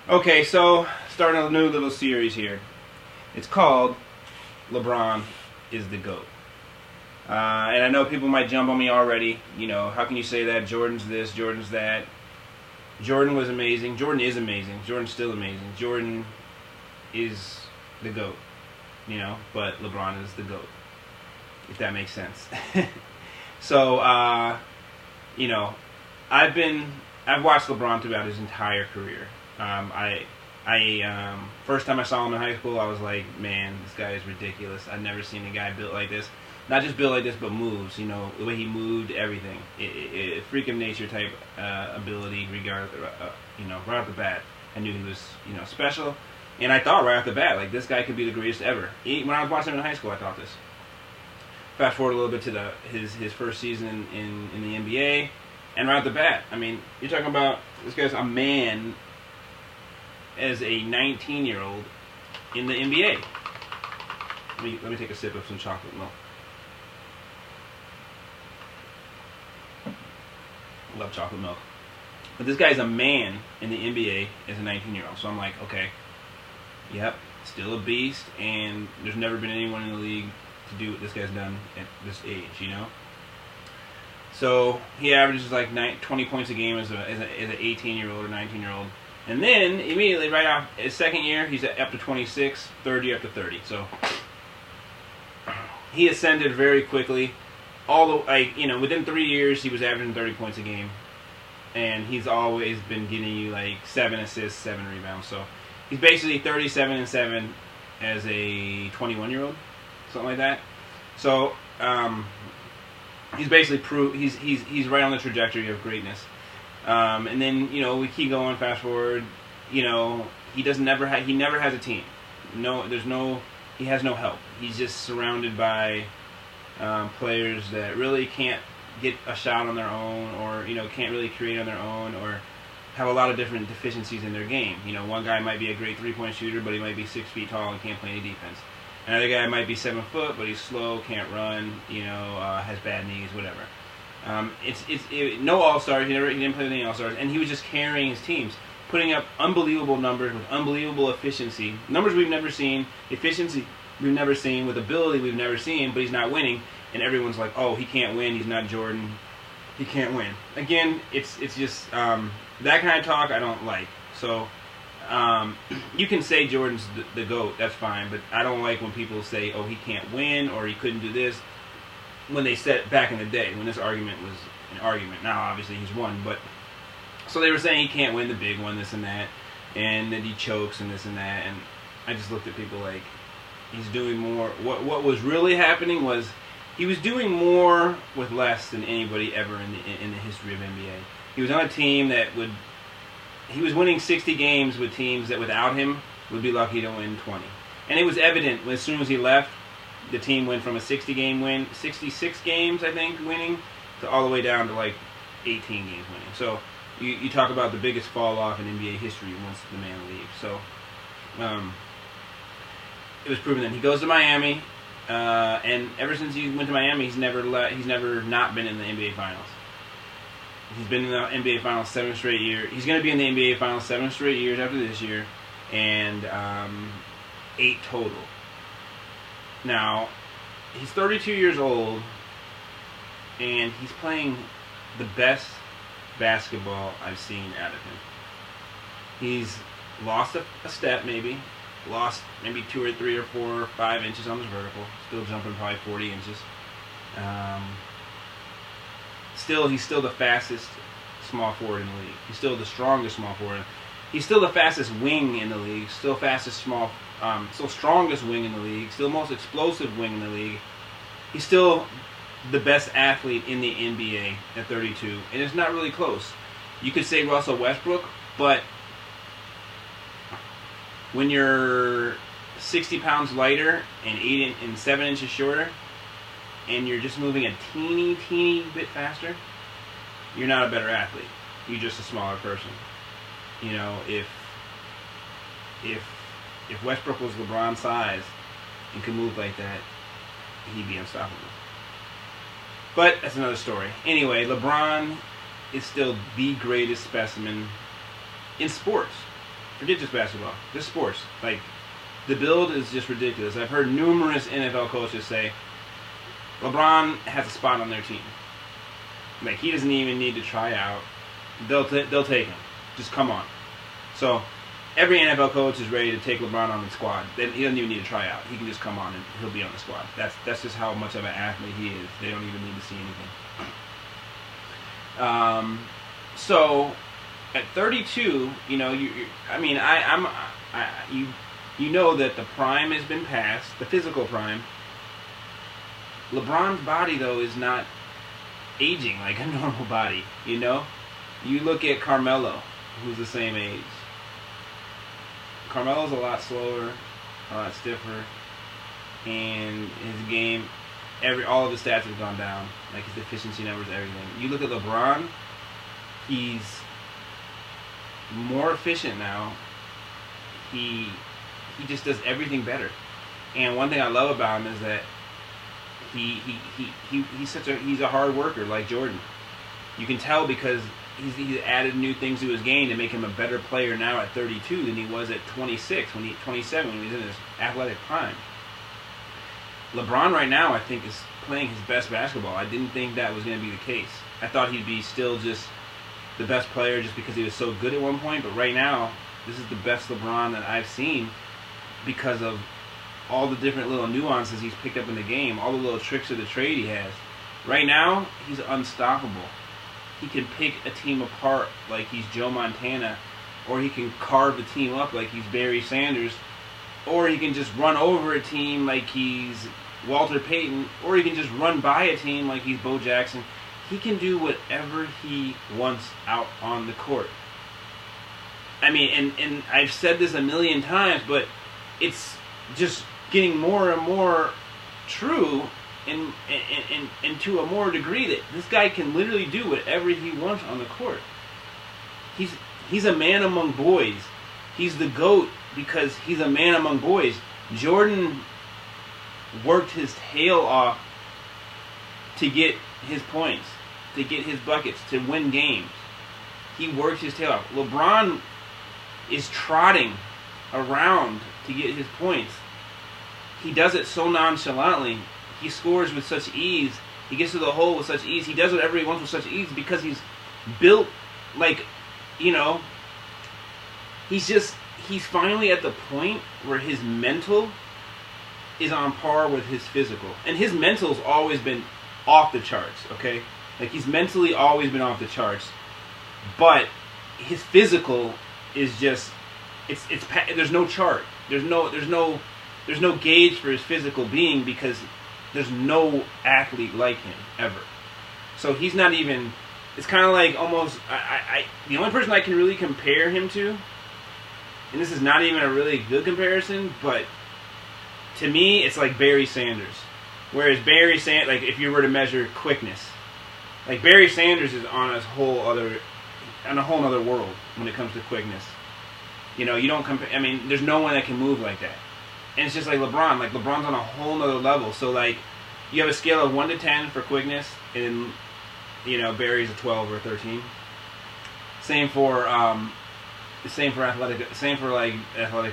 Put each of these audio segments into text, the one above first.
Okay, so starting a new little series here. It's called LeBron is the GOAT. And I know people might jump on me already. You know, how can you say that? Jordan's this, Jordan's that. Jordan was amazing. Jordan is amazing. Jordan's still amazing. Jordan is the GOAT. You know, but LeBron is the GOAT. If that makes sense. So, you know, I've watched LeBron throughout his entire career. First time I saw him in high school, I was like, man, this guy is ridiculous. I've never seen a guy built like this. Not just built like this, but moves. You know, the way he moved, everything. Freak of nature type ability, regardless. You know, right off the bat, I knew he was, you know, special. And I thought right off the bat, like, this guy could be the greatest ever. When I was watching him in high school, I thought this. Fast forward a little bit to his first season in the NBA, and right off the bat, I mean, you're talking about this guy's a man as a 19-year-old in the NBA. Let me take a sip of some chocolate milk. I love chocolate milk. But this guy's a man in the NBA as a 19-year-old. So I'm like, okay, yep, still a beast, and there's never been anyone in the league to do what this guy's done at this age, you know? So he averages like 20 points a game as an 18-year-old or 19-year-old. And then, immediately, right off his second year, he's up to 26, third year up to 30. So he ascended very quickly. Within 3 years, he was averaging 30 points a game. And he's always been getting you like 7 assists, 7 rebounds. So he's basically 37 and 7 as a 21-year-old, something like that. So he's basically he's right on the trajectory of greatness. And then, you know, we keep going, fast forward, you know, he never has a team. He has no help. He's just surrounded by players that really can't get a shot on their own, or, you know, can't really create on their own, or have a lot of different deficiencies in their game. You know, one guy might be a great three-point shooter, but he might be 6 feet tall and can't play any defense. Another guy might be 7 foot, but he's slow, can't run, you know, has bad knees, whatever. No All-Stars. He didn't play with any All-Stars, and he was just carrying his teams, putting up unbelievable numbers with unbelievable efficiency, numbers we've never seen, efficiency we've never seen, with ability we've never seen, but he's not winning, and everyone's like, oh, he can't win, he's not Jordan, he can't win. Again, it's just that kind of talk I don't like. So you can say Jordan's the GOAT, that's fine, but I don't like when people say, oh, he can't win, or he couldn't do this, when they said it back in the day, when this argument was an argument. Now, obviously, he's won, but so they were saying he can't win the big one, this and that, and that he chokes and this and that, and I just looked at people like, he's doing more. What was really happening was he was doing more with less than anybody ever in the history of NBA. He was on a team he was winning 60 games with teams that without him would be lucky to win 20. And it was evident as soon as he left, the team went from a 66 games, I think, winning, to all the way down to like 18 games winning. So you talk about the biggest fall off in NBA history once the man leaves. So it was proven that he goes to Miami, and ever since he went to Miami, he's never not been in the NBA Finals. He's been in the NBA Finals 7 straight years. He's going to be in the NBA Finals 7 straight years after this year, and 8 total. Now, he's 32 years old, and he's playing the best basketball I've seen out of him. He's lost a step, maybe. Lost maybe 2 or 3 or 4 or 5 inches on his vertical. Still jumping probably 40 inches. He's still the fastest small forward in the league. He's still the strongest small forward. He's still the fastest wing in the league. Still strongest wing in the league. Still most explosive wing in the league. He's still the best athlete in the NBA at 32, and it's not really close. You could say Russell Westbrook, but when you're 60 pounds lighter and 7 inches shorter, and you're just moving a teeny bit faster, you're not a better athlete. You're just a smaller person. You know, if Westbrook was LeBron's size and could move like that, he'd be unstoppable. But that's another story. Anyway, LeBron is still the greatest specimen in sports. forget just basketball, just sports. Like, the build is just ridiculous. I've heard numerous NFL coaches say LeBron has a spot on their team. Like, he doesn't even need to try out. They'll take him. Just come on. So every NFL coach is ready to take LeBron on the squad. He doesn't even need to try out. He can just come on and he'll be on the squad. That's just how much of an athlete he is. They don't even need to see anything. So at 32, you know, you know that the prime has been passed, the physical prime. LeBron's body, though, is not aging like a normal body, you know? You look at Carmelo, who's the same age. Carmelo's a lot slower, a lot stiffer, and his game, all of his stats have gone down, like his efficiency numbers, everything. You look at LeBron, he's more efficient now. He just does everything better. And one thing I love about him is that he's a hard worker like Jordan. You can tell because he's added new things to his game to make him a better player now at 32 than he was at 27 when he was in his athletic prime. LeBron right now, I think, is playing his best basketball. I didn't think that was going to be the case. I thought he'd be still just the best player just because he was so good at one point, but right now, this is the best LeBron that I've seen because of all the different little nuances he's picked up in the game, all the little tricks of the trade he has. Right now, he's unstoppable. He can pick a team apart like he's Joe Montana, or he can carve a team up like he's Barry Sanders, or he can just run over a team like he's Walter Payton, or he can just run by a team like he's Bo Jackson. He can do whatever he wants out on the court. I mean, and I've said this a million times, but it's just getting more and more true and to a more degree that this guy can literally do whatever he wants on the court. He's a man among boys. He's the GOAT because he's a man among boys. Jordan worked his tail off to get his points, to get his buckets, to win games. He worked his tail off. LeBron is trotting around to get his points. He does it so nonchalantly. He scores with such ease. He gets to the hole with such ease. He does whatever he wants with such ease because he's built like, you know, he's finally at the point where his mental is on par with his physical. And his mental's always been off the charts, okay? Like, he's mentally always been off the charts. But his physical is just, there's no chart. There's no gauge for his physical being because there's no athlete like him ever. So he's not even, it's kind of like almost, the only person I can really compare him to, and this is not even a really good comparison, but to me, it's like Barry Sanders. Whereas Barry Sanders, like if you were to measure quickness, like Barry Sanders is on a whole other world when it comes to quickness. You know, you don't compare, I mean, there's no one that can move like that. And it's just like LeBron. Like, LeBron's on a whole nother level. So, like, you have a scale of 1 to 10 for quickness, and, you know, Barry's a 12 or 13. Same for athletic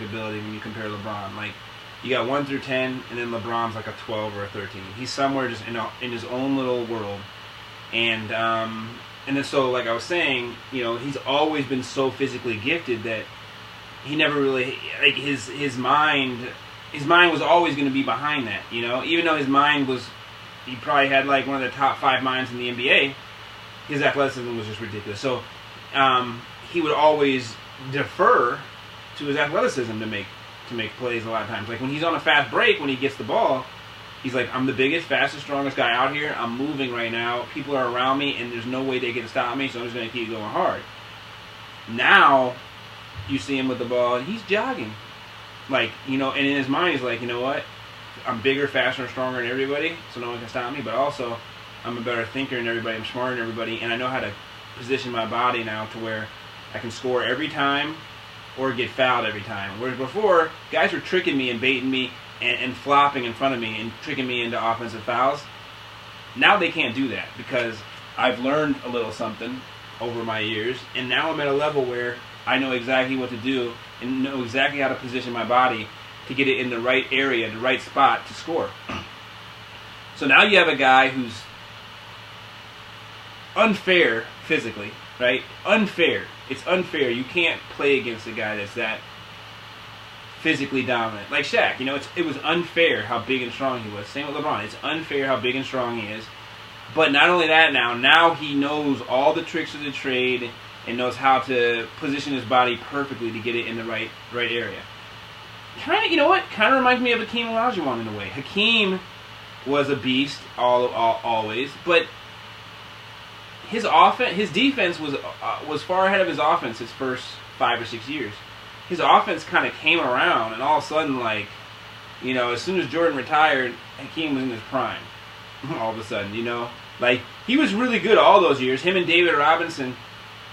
ability when you compare LeBron. Like, you got 1 through 10, and then LeBron's like a 12 or a 13. He's somewhere just in his own little world. And then so, like I was saying, you know, he's always been so physically gifted that he never really, like, his mind was always going to be behind that, you know? Even though he probably had, like, one of the top 5 minds in the NBA, his athleticism was just ridiculous. So, he would always defer to his athleticism to make plays a lot of times. Like, when he's on a fast break, when he gets the ball, he's like, I'm the biggest, fastest, strongest guy out here. I'm moving right now. People are around me, and there's no way they can stop me, so I'm just going to keep going hard. Now, you see him with the ball, and he's jogging. Like, you know, and in his mind, he's like, you know what? I'm bigger, faster, and stronger than everybody, so no one can stop me, but also, I'm a better thinker than everybody, I'm smarter than everybody, and I know how to position my body now to where I can score every time or get fouled every time. Whereas before, guys were tricking me and baiting me and flopping in front of me and tricking me into offensive fouls. Now they can't do that because I've learned a little something over my years, and now I'm at a level where I know exactly what to do and know exactly how to position my body to get it in the right area, the right spot to score. So now you have a guy who's unfair physically, right? Unfair. It's unfair. You can't play against a guy that's that physically dominant. Like Shaq, it was unfair how big and strong he was. Same with LeBron. It's unfair how big and strong he is. But not only that, now he knows all the tricks of the trade and knows how to position his body perfectly to get it in the right area. Kind of reminds me of Hakeem Olajuwon in a way. Hakeem was a beast always, but his defense was far ahead of his offense his first 5 or 6 years. His offense kind of came around, and all of a sudden, as soon as Jordan retired, Hakeem was in his prime. All of a sudden, he was really good all those years. Him and David Robinson,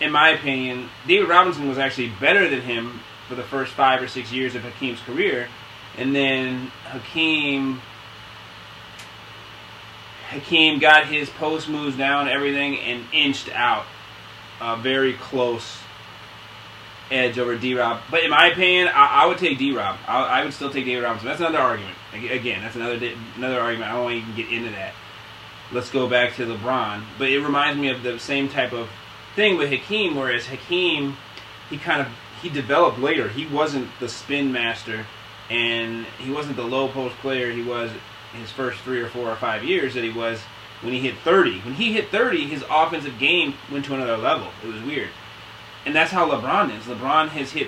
in my opinion, David Robinson was actually better than him for the first 5 or 6 years of Hakeem's career, and then Hakeem got his post moves down, everything, and inched out a very close edge over D-Rob. But in my opinion, I would take D-Rob. I would still take David Robinson. That's another argument. Again, that's another argument. I don't want to even get into that. Let's go back to LeBron. But it reminds me of the same type of thing with Hakeem, whereas Hakeem, he developed later. He wasn't the spin master, and he wasn't the low post player he was his first 3 or 4 or 5 years that he was when he hit 30. When he hit 30, his offensive game went to another level. It was weird. And that's how LeBron is. LeBron has hit,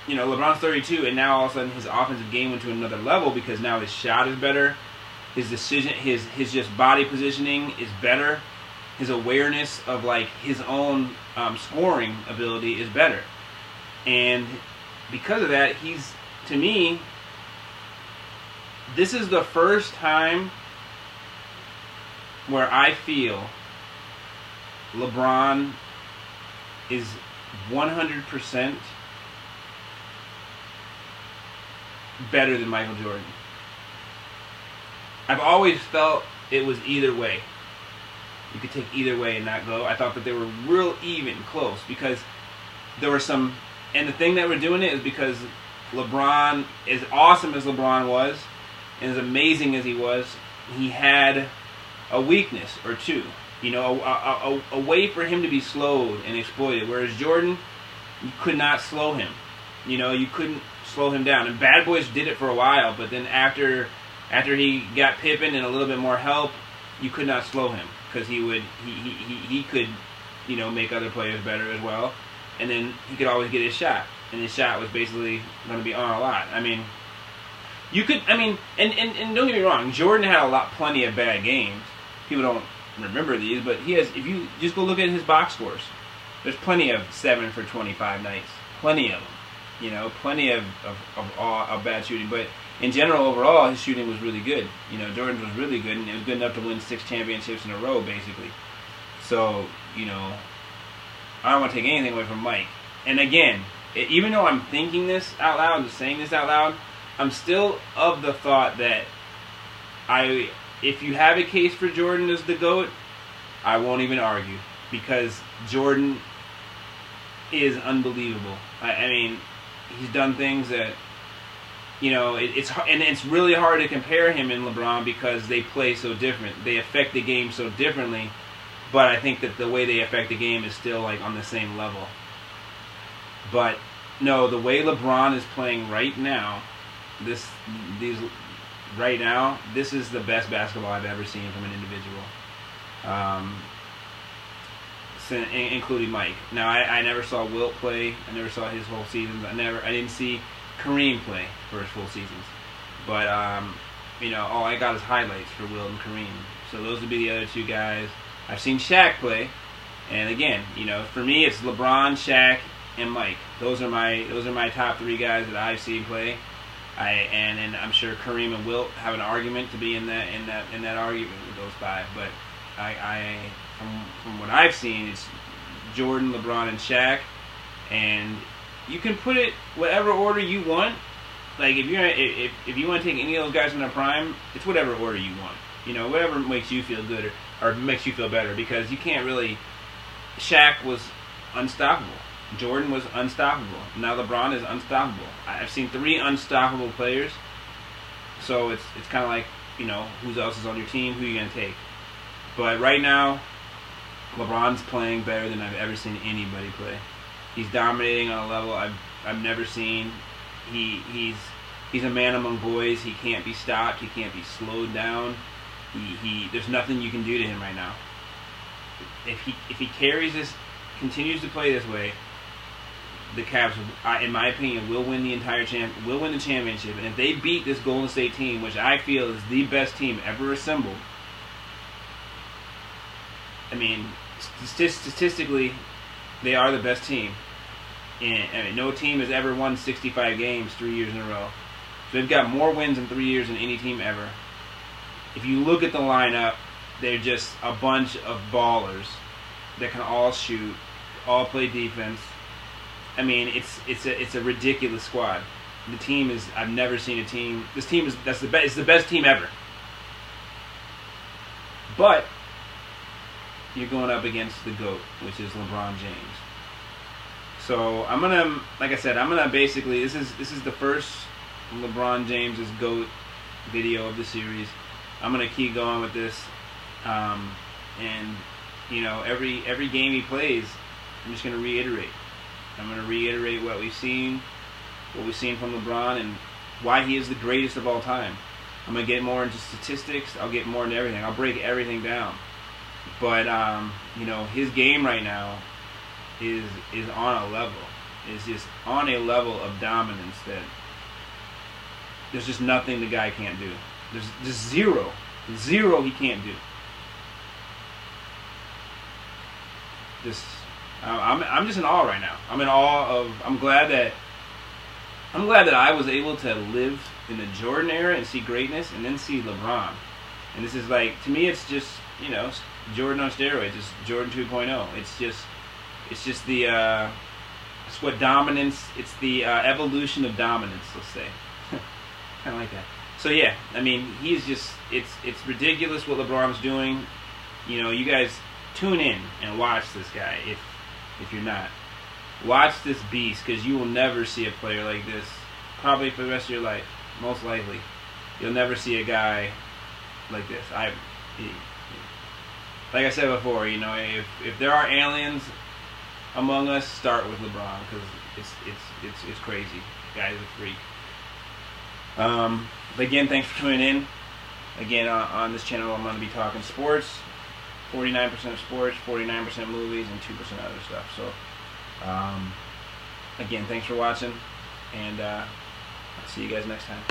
LeBron's 32, and now all of a sudden his offensive game went to another level because now his shot is better, his decision, his just body positioning is better, his awareness of his own scoring ability is better, and because of that, to me, this is the first time where I feel LeBron is 100% better than Michael Jordan. I've always felt it was either way. You could take either way and not go. I thought that they were real even close because there were some, and the thing that we're doing it is because LeBron, as awesome as LeBron was, and as amazing as he was, he had a weakness or two. A way for him to be slowed and exploited. Whereas Jordan, you could not slow him. You couldn't slow him down. And Bad Boys did it for a while, but then after he got Pippen and a little bit more help, you could not slow him because he could, make other players better as well. And then he could always get his shot, and his shot was basically going to be on a lot. And don't get me wrong, Jordan had plenty of bad games. People don't remember these, but he has. If you just go look at his box scores, there's plenty of 7 for 25 nights, plenty of them. Plenty of bad shooting. But in general, overall, his shooting was really good. Jordan's was really good, and it was good enough to win 6 championships in a row, basically. So, I don't want to take anything away from Mike. And again, even though I'm thinking this out loud, and saying this out loud, I'm still of the thought that if you have a case for Jordan as the GOAT, I won't even argue because Jordan is unbelievable. He's done things that, it's really hard to compare him and LeBron because they play so different. They affect the game so differently, but I think that the way they affect the game is still on the same level. But no, the way LeBron is playing right now, this is the best basketball I've ever seen from an individual, including Mike. Now, I never saw Wilt play. I never saw his whole seasons. I didn't see Kareem play for his full seasons. But all I got is highlights for Wilt and Kareem. So those would be the other two guys. I've seen Shaq play, and again, for me, it's LeBron, Shaq, and Mike. Those are my top 3 guys that I've seen play. And I'm sure Kareem and Wilt have an argument to be in that argument with those 5. But from what I've seen, it's Jordan, LeBron, and Shaq. And you can put it whatever order you want. If you want to take any of those guys in their prime, it's whatever order you want. Whatever makes you feel good or makes you feel better. Because you can't really. Shaq was unstoppable. Jordan was unstoppable. Now LeBron is unstoppable. I've seen 3 unstoppable players. So it's kind of like, you know, who else is on your team? Who are you going to take? But right now, LeBron's playing better than I've ever seen anybody play. He's dominating on a level I've never seen. He's a man among boys. He can't be stopped. He can't be slowed down. There's nothing you can do to him right now. If he carries this, continues to play this way, the Cavs, in my opinion, will win the championship. And if they beat this Golden State team, which I feel is the best team ever assembled, I mean, statistically, they are the best team. And I mean, no team has ever won 65 games 3 years in a row. So they've got more wins in 3 years than any team ever. If you look at the lineup, they're just a bunch of ballers that can all shoot, all play defense. I mean, it's a ridiculous squad. The team is, I've never seen a team. This team is it's the best team ever. But you're going up against the GOAT, which is LeBron James. So I'm gonna, like I said, basically, this is the first LeBron James's GOAT video of the series. I'm gonna keep going with this, and you know, every game he plays, I'm just gonna reiterate. I'm gonna reiterate what we've seen from LeBron and why he is the greatest of all time. I'm gonna get more into statistics. I'll get more into everything. I'll break everything down. But you know, his game right now is on a level. Is just on a level of dominance that there's just nothing the guy can't do. There's just zero he can't do. Just I'm just in awe right now. I'm in awe of. I'm glad that I was able to live in the Jordan era and see greatness, and then see LeBron. And this is like, to me, it's just, you know, Jordan on steroids. It's Jordan 2.0. It's just the it's what dominance. It's the evolution of dominance. Let's say, kind of like that. So yeah, I mean, he's just it's ridiculous what LeBron's doing. You know, you guys tune in and watch this guy if you're not. Watch this beast, because you will never see a player like this, probably for the rest of your life. Most likely, you'll never see a guy like this. Like I said before, you know, if there are aliens among us, start with LeBron, because it's crazy. The guy's a freak. But again, thanks for tuning in. Again, on this channel, I'm going to be talking sports. 49% sports, 49% movies, and 2% other stuff. So, again, thanks for watching, and I'll see you guys next time.